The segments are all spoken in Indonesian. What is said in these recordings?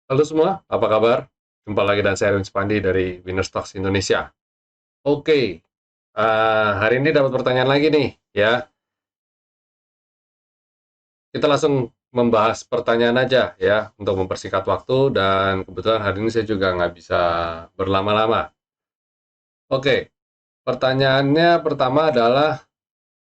Halo semua, apa kabar? Jumpa lagi dan saya Erwin Spandi dari Winner Stocks Indonesia. Oke, hari ini dapat pertanyaan lagi nih, ya. Kita langsung membahas pertanyaan aja, ya, untuk mempersingkat waktu. Dan kebetulan hari ini saya juga nggak bisa berlama-lama. Oke, pertanyaannya pertama adalah,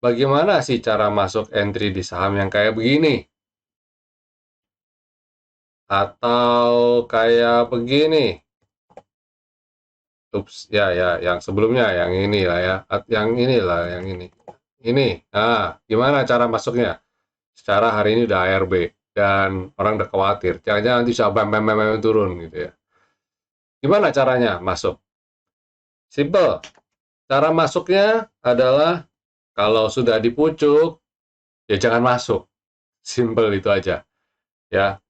bagaimana sih cara masuk entry di saham yang kayak begini? Atau kayak begini? Ups, ya, ya, yang sebelumnya, yang ini lah ya, yang inilah, yang ini. Gimana cara masuknya? Secara hari ini udah ARB, dan orang udah khawatir, jangan-jangan nanti bisa bam, bam, bam, bam, turun gitu ya. Gimana caranya masuk? Simple. Cara masuknya adalah, kalau sudah di pucuk, ya jangan masuk. Simple itu aja. Ya,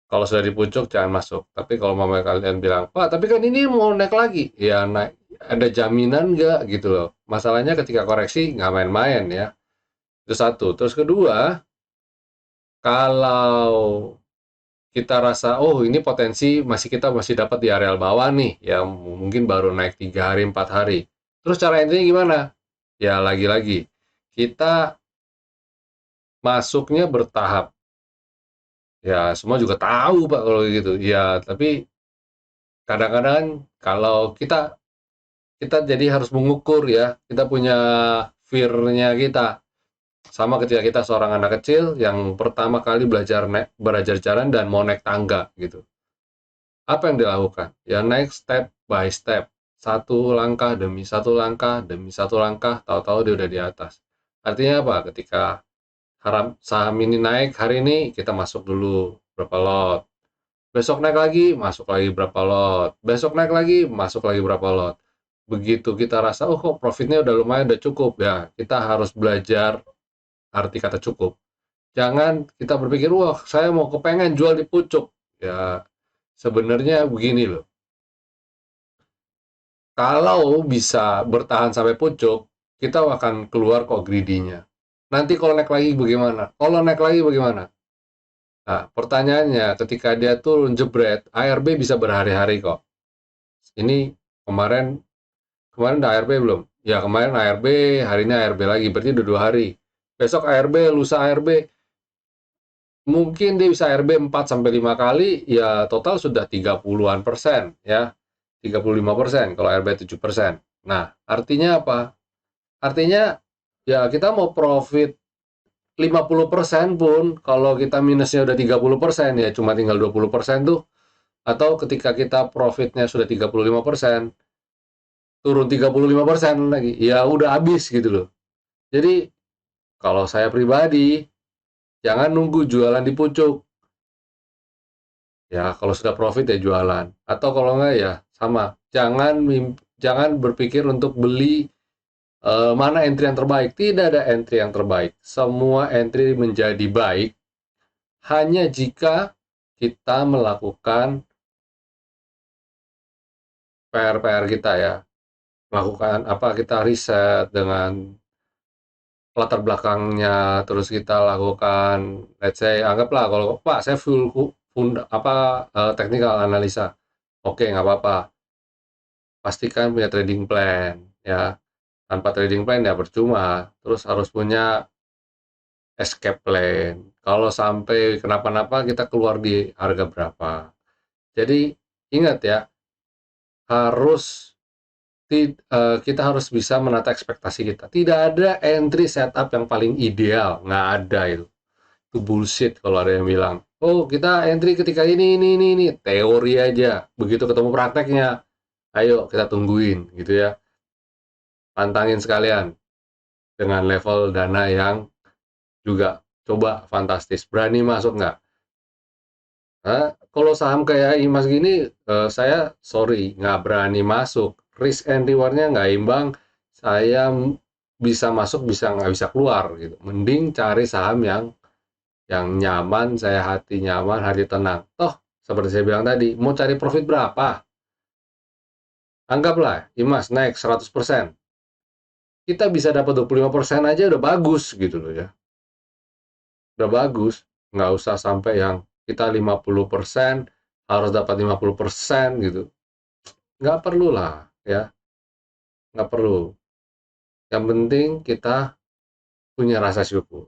kalau sudah di pucuk jangan masuk. Tapi kalau mama kalian bilang, Pak, tapi kan ini mau naik lagi. Ya naik, ada jaminan nggak gitu loh. Masalahnya ketika koreksi nggak main-main ya. Itu satu. Terus kedua, kalau kita rasa, oh ini potensi kita masih dapat di areal bawah nih, ya mungkin baru naik 3 hari 4 hari. Terus cara intinya gimana? Ya lagi-lagi kita masuknya bertahap. Ya semua juga tahu Pak kalau gitu. Ya tapi kadang-kadang kalau kita kita jadi harus mengukur ya, kita punya fear-nya kita. Sama ketika kita seorang anak kecil yang pertama kali belajar jalan dan mau naik tangga gitu. Apa yang dilakukan? Ya naik step by step. Satu langkah demi satu langkah demi satu langkah, tahu-tahu dia udah di atas. Artinya apa? Ketika saham ini naik hari ini, kita masuk dulu berapa lot. Besok naik lagi, masuk lagi berapa lot. Besok naik lagi, masuk lagi berapa lot. Begitu kita rasa, oh kok profitnya udah lumayan, udah cukup. Ya, kita harus belajar arti kata cukup. Jangan kita berpikir, wah saya mau kepengen jual di pucuk. Ya, sebenarnya begini loh. Kalau bisa bertahan sampai pucuk, kita akan keluar kok greedy-nya. Nanti kalau naik lagi bagaimana? Kalau naik lagi bagaimana? Nah, pertanyaannya, ketika dia turun jebret, ARB bisa berhari-hari kok. Ini kemarin kemarin udah ARB belum? Ya kemarin ARB, hari ini ARB lagi, berarti udah 2 hari. Besok ARB, lusa ARB, mungkin dia bisa ARB 4 sampai 5 kali, ya total sudah 30-an persen ya. 35% kalau ARB 7%. Nah, artinya apa? Artinya ya kita mau profit 50% pun kalau kita minusnya udah 30% ya cuma tinggal 20% tuh. Atau ketika kita profitnya sudah 35%, turun 35% lagi, ya udah habis gitu loh. Jadi kalau saya pribadi, jangan nunggu jualan di pucuk. Ya kalau sudah profit ya jualan. Atau kalau enggak ya sama. Jangan berpikir untuk beli mana entry yang terbaik. Tidak ada entry yang terbaik. Semua entry menjadi baik hanya jika kita melakukan PR-PR kita ya. Melakukan apa, kita riset dengan latar belakangnya, terus kita lakukan, let's say, anggaplah kalau Pak saya technical analisa. Oke, nggak apa-apa. Pastikan punya trading plan ya. Tanpa trading plan ya percuma. Terus harus punya escape plan. Kalau sampai kenapa-napa kita keluar di harga berapa. Jadi ingat ya, harus kita harus bisa menata ekspektasi kita. Tidak ada entry setup yang paling ideal, nggak ada itu. Itu bullshit kalau ada yang bilang, oh kita entry ketika ini, teori aja. Begitu ketemu prakteknya, ayo kita tungguin gitu ya. Pantangin sekalian dengan level dana yang juga coba fantastis. Berani masuk nggak? Nah, kalau saham kayak Imas gini, saya sorry, nggak berani masuk. Risk and reward-nya nggak imbang. Saya bisa masuk, bisa nggak bisa keluar gitu. Mending cari saham yang nyaman, saya hati nyaman, hati tenang. Toh, seperti saya bilang tadi, mau cari profit berapa? Anggaplah Imas naik 100%. Kita bisa dapat 25% aja udah bagus gitu loh ya. Udah bagus. Nggak usah sampai yang kita 50%, harus dapat 50% gitu. Nggak perlu lah, ya. Nggak perlu. Yang penting kita punya rasa syukur.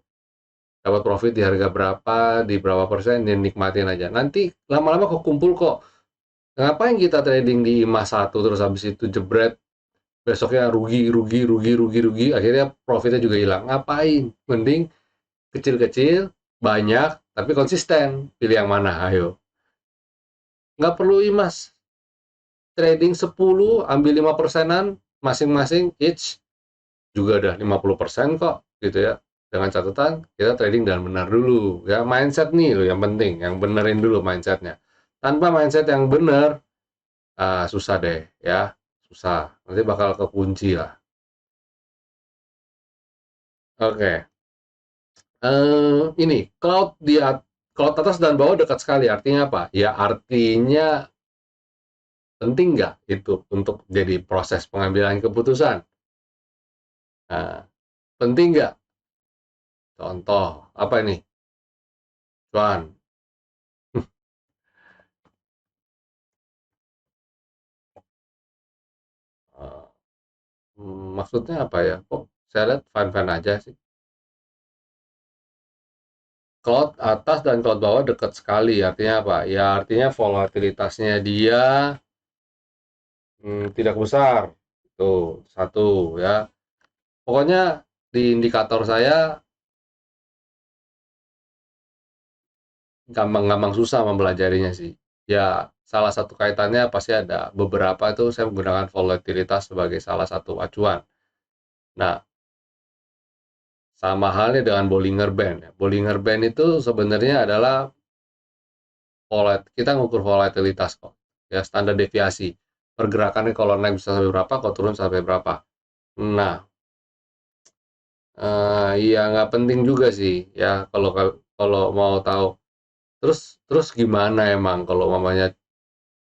Dapat profit di harga berapa, di berapa persen, ya nikmatin aja. Nanti lama-lama kekumpul kok. Ngapain kita trading di emas satu terus habis itu jebret, besoknya rugi, rugi, rugi, rugi, rugi, akhirnya profitnya juga hilang. Ngapain? Mending kecil-kecil, banyak, tapi konsisten. Pilih yang mana? Ayo. Nggak perlu emas. Trading 10, ambil 5 persenan, masing-masing each, juga udah 50% kok, gitu ya. Dengan catatan, kita trading dengan benar dulu. Ya, mindset nih loh yang penting, yang benerin dulu mindsetnya. Tanpa mindset yang bener, susah deh, ya. Susah. Nanti bakal kekunci lah. Oke. Ini, cloud atas dan bawah dekat sekali. Artinya apa? Ya, artinya penting nggak itu untuk jadi proses pengambilan keputusan? Nah, penting nggak? Contoh, apa ini? Cuan. Eh, Maksudnya apa ya? Kok saya lihat fine-fine aja sih. Cloud atas dan cloud bawah dekat sekali. Artinya apa? Ya artinya volatilitasnya dia tidak besar. Itu satu ya. Pokoknya di indikator saya gampang-gampang susah mempelajarinya sih. Ya salah satu kaitannya pasti ada. Beberapa itu saya menggunakan volatilitas sebagai salah satu acuan. Nah, sama halnya dengan Bollinger Band. Bollinger Band itu sebenarnya adalah kita ngukur volatilitas kok. Ya, standar deviasi. Pergerakannya kalau naik bisa sampai berapa, kalau turun sampai berapa. Nah, iya nggak penting juga sih ya kalau kalau mau tahu. Terus terus gimana emang kalau mamanya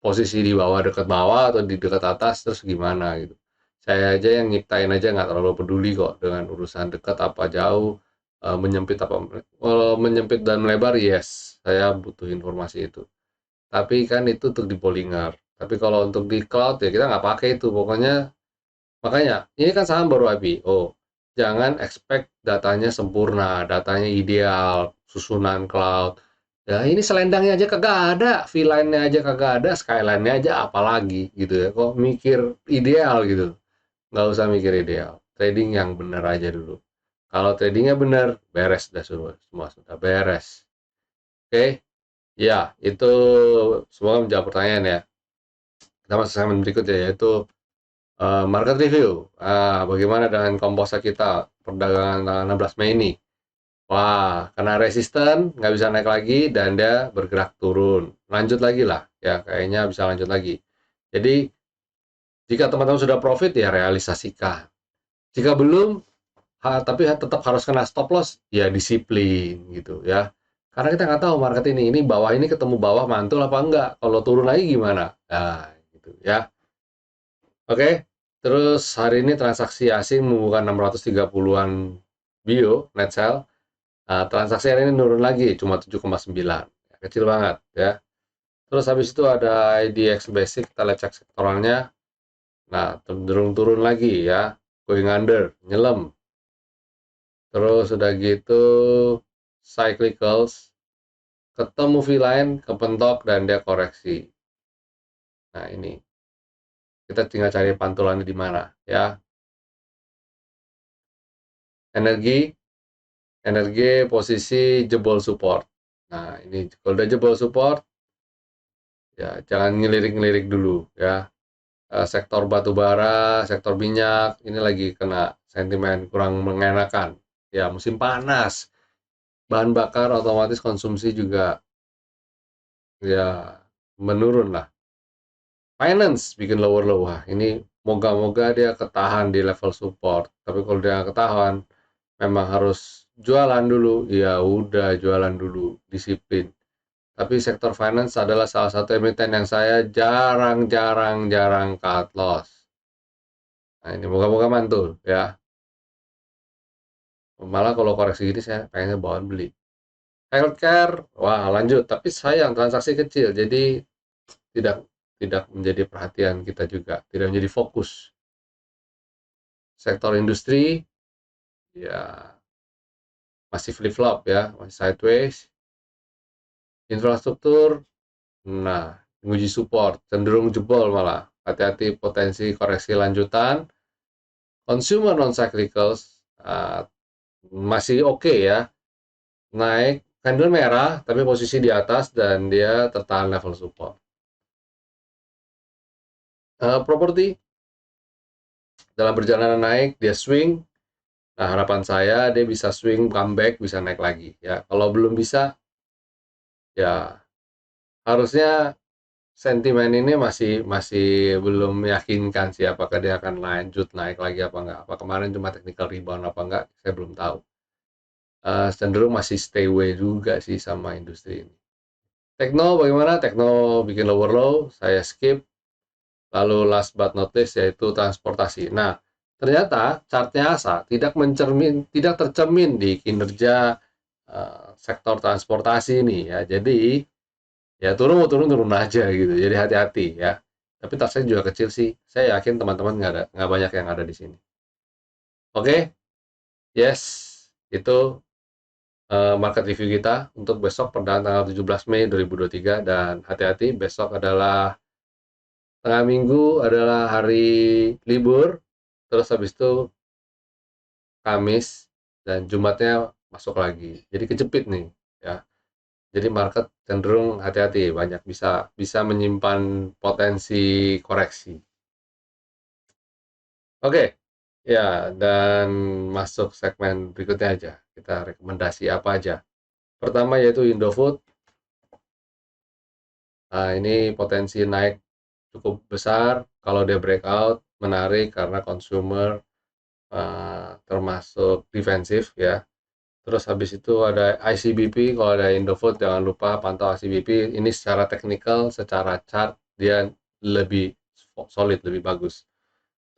posisi di bawah dekat bawah atau di dekat atas terus gimana gitu. Saya aja yang nyiptain aja nggak terlalu peduli kok dengan urusan dekat apa jauh, menyempit apa. Kalau menyempit dan melebar, yes, saya butuh informasi itu. Tapi kan itu untuk di Polinger. Tapi kalau untuk di cloud ya kita nggak pakai itu. Pokoknya makanya ini kan saham baru IPO. Jangan expect datanya sempurna, datanya ideal, susunan cloud. Ya ini selendangnya aja kagak ada, V-line-nya aja kagak ada, skyline-nya aja apalagi gitu ya. Kok mikir ideal gitu. Nggak usah mikir ideal. Trading yang benar aja dulu. Kalau tradingnya benar, beres dah semua sudah beres. Oke, ya itu semoga menjawab pertanyaan ya. Kita masuk segmen berikutnya yaitu market review. Bagaimana dengan komposa kita perdagangan tanggal 16 Mei ini? Wah, kena resisten, nggak bisa naik lagi, dan dia bergerak turun. Lanjut lagi lah, ya kayaknya bisa lanjut lagi. Jadi, jika teman-teman sudah profit, ya realisasikan. Jika belum, tapi tetap harus kena stop loss, ya disiplin gitu ya. Karena kita nggak tahu market ini bawah ini ketemu bawah mantul apa enggak. Kalau turun lagi gimana? Nah, gitu ya. Oke, terus hari ini transaksi asing membuka 630-an bio net sell. Transaksi hari ini nurun lagi, cuma 7,9. Kecil banget ya. Terus habis itu ada IDX Basic, kita lihat cek sektoralnya. Nah, cenderung turun lagi ya, going under, nyelam. Terus udah gitu, cyclicals, ketemu V-line, kepentok, dan dia koreksi. Nah, ini kita tinggal cari pantulannya di mana ya. Energi posisi jebol support. Nah, ini kalau udah jebol support, ya jangan ngelirik-ngelirik dulu ya. Sektor batu bara, sektor minyak, ini lagi kena sentimen kurang mengenakan. Ya, musim panas, bahan bakar otomatis konsumsi juga ya menurun lah. Finance bikin lower low. Wah, ini moga-moga dia ketahan di level support. Tapi kalau dia nggak ketahan, memang harus jualan dulu. Ya udah jualan dulu, disiplin. Tapi sektor finance adalah salah satu emiten yang saya jarang cut loss. Nah ini moga-moga mantul ya. Malah kalau koreksi gini saya pengennya bawaan beli. Healthcare, wah lanjut. Tapi sayang transaksi kecil. Jadi tidak tidak menjadi perhatian kita juga, tidak menjadi fokus. Sektor industri ya masih flip-flop ya, masih sideways. Infrastruktur, nah, nguji support, cenderung jebol malah. Hati-hati potensi koreksi lanjutan. Consumer non-cyclicals masih oke ya, naik candle merah tapi posisi di atas dan dia tertahan level support. Properti dalam perjalanan naik dia swing. Nah, harapan saya dia bisa swing comeback, bisa naik lagi ya. Kalau belum bisa ya harusnya sentimen ini masih masih belum meyakinkan sih apakah dia akan lanjut naik lagi apa enggak. Apa kemarin cuma technical rebound apa enggak, saya belum tahu. Cenderung masih stay away juga sih sama industri ini. Tekno bagaimana? Tekno bikin lower low, saya skip. Lalu last but not least yaitu transportasi. Nah, ternyata chartnya ASA tidak tercermin di kinerja sektor transportasi ini ya. Jadi ya turun aja gitu. Jadi hati-hati ya. Tapi tasnya juga kecil sih. Saya yakin teman-teman nggak banyak yang ada di sini. Oke, yes, itu market review kita untuk besok perdana tanggal 17 Mei 2023 dan hati-hati besok adalah tengah minggu adalah hari libur, terus habis itu Kamis dan Jumatnya masuk lagi. Jadi kejepit nih ya. Jadi market cenderung hati-hati, banyak bisa bisa menyimpan potensi koreksi. Oke, ya dan masuk segmen berikutnya aja. Kita rekomendasi apa aja. Pertama yaitu Indofood. Nah, ini potensi naik cukup besar kalau dia breakout, menarik karena consumer termasuk defensif ya. Terus habis itu ada ICBP, kalau ada Indofood jangan lupa pantau ICBP. Ini secara teknikal, secara chart dia lebih solid, lebih bagus.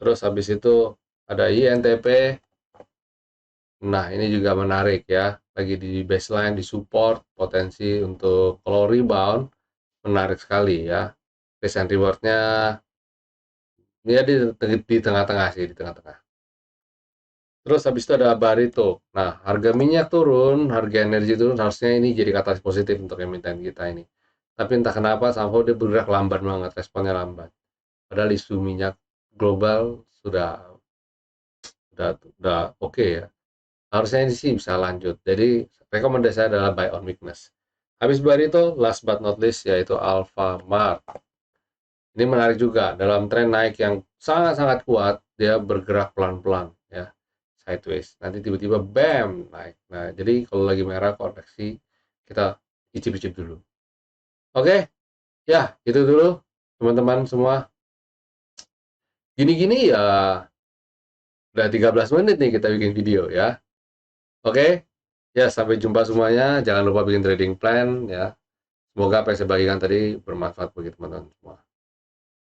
Terus habis itu ada INTP. Nah, ini juga menarik ya. Lagi di baseline, di support, potensi untuk kalau rebound menarik sekali ya. Risk and reward-nya dia di tengah-tengah sih, di tengah-tengah. Terus habis itu ada Barito. Nah, harga minyak turun, harga energi turun, harusnya ini jadi katalis positif untuk emiten kita ini. Tapi entah kenapa somehow dia bergerak lambat banget, responnya lambat. Padahal isu minyak global sudah oke ya. Harusnya ini sih bisa lanjut. Jadi rekomendasi saya adalah buy on weakness. Habis Barito, last but not least yaitu Alfamart. Ini menarik juga dalam tren naik yang sangat-sangat kuat, dia bergerak pelan-pelan ya, sideways. Nanti tiba-tiba bam naik. Nah, jadi kalau lagi merah koreksi kita icip-icip dulu. Oke, ya itu dulu teman-teman semua. Gini-gini ya udah 13 menit nih kita bikin video ya. Oke, ya sampai jumpa semuanya. Jangan lupa bikin trading plan ya. Semoga apa yang saya bagikan tadi bermanfaat bagi teman-teman semua.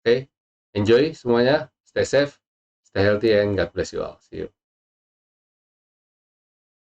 Oke, enjoy semuanya, stay safe, stay healthy, and God bless you all. See you.